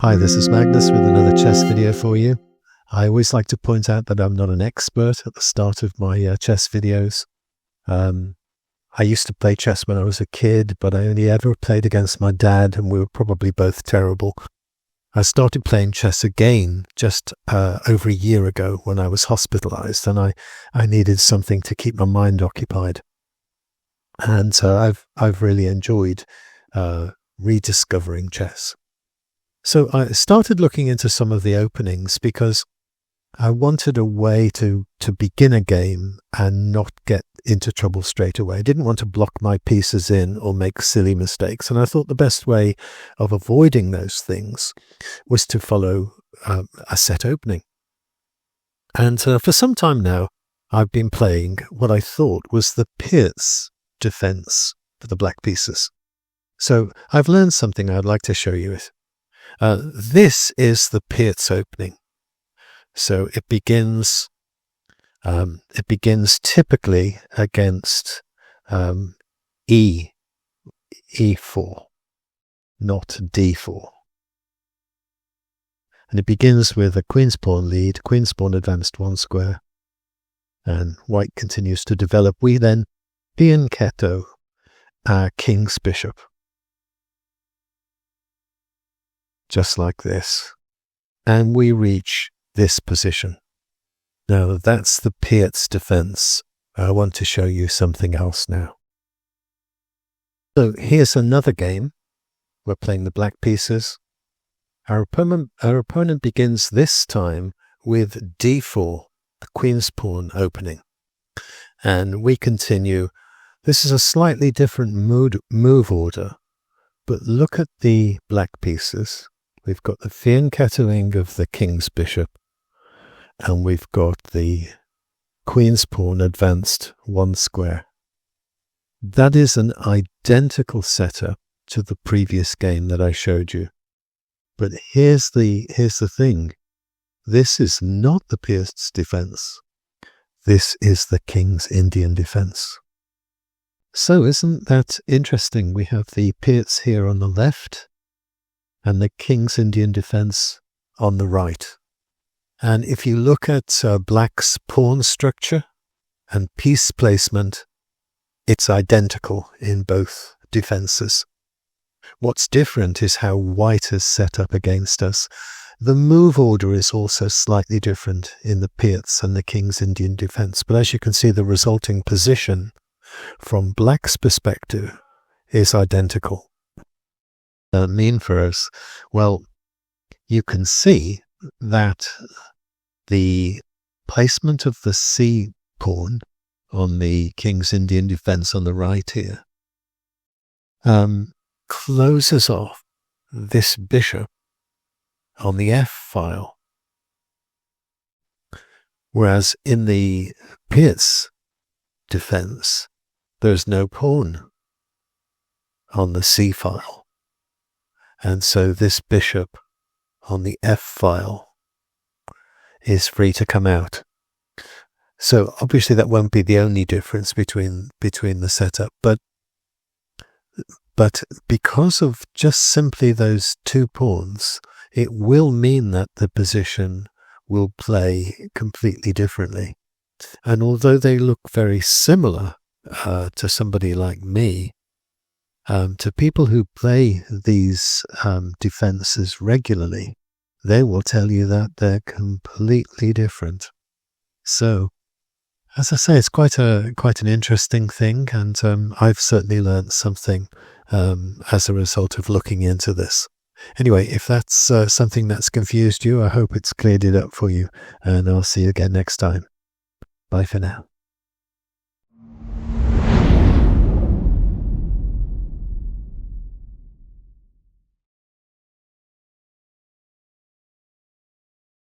Hi, this is Magnus with another chess video for you. I always like to point out that I'm not an expert at the start of my chess videos. I used to play chess when I was a kid, but I only ever played against my dad, and we were probably both terrible. I started playing chess again just over a year ago when I was hospitalized, and I needed something to keep my mind occupied. And so I've really enjoyed rediscovering chess. So I started looking into some of the openings because I wanted a way to begin a game and not get into trouble straight away. I didn't want to block my pieces in or make silly mistakes. And I thought the best way of avoiding those things was to follow a set opening. And for some time now, I've been playing what I thought was the Pirc Defence for the black pieces. So I've learned something I'd like to show you it. This is the Pirc opening. So it begins typically against E4, not D4. And it begins with a queen's pawn lead, queen's pawn advanced one square, and white continues to develop. We then fianchetto our king's bishop. Just like this. And we reach this position. Now that's the Pirc defense. I want to show you something else now. So here's another game. We're playing the black pieces. Our opponent begins this time with D4, the queen's pawn opening. And we continue. This is a slightly different move order, but look at the black pieces. We've got the fianchettoing of the king's bishop, and we've got the queen's pawn advanced one square. That is an identical setup to the previous game that I showed you. But here's the thing. This is not the Pirc defense. This is the king's Indian defense. So isn't that interesting? We have the Pirc here on the left, and the king's Indian defense on the right. And if you look at black's pawn structure and piece placement, it's identical in both defenses. What's different is how white is set up against us. The move order is also slightly different in the Pirc and the king's Indian defense, but as you can see, the resulting position from black's perspective is identical. What does that mean for us? Well, you can see that the placement of the C pawn on the king's Indian defense on the right here closes off this bishop on the F file, whereas in the Pirc defense there's no pawn on the C file. And so this bishop on the F file is free to come out. So obviously that won't be the only difference between the setup, but because of just simply those two pawns, it will mean that the position will play completely differently. And although they look very similar to somebody like me, to people who play these defenses regularly, they will tell you that they're completely different. So, as I say, it's quite an interesting thing, and I've certainly learned something as a result of looking into this. Anyway, if that's something that's confused you, I hope it's cleared it up for you, and I'll see you again next time. Bye for now.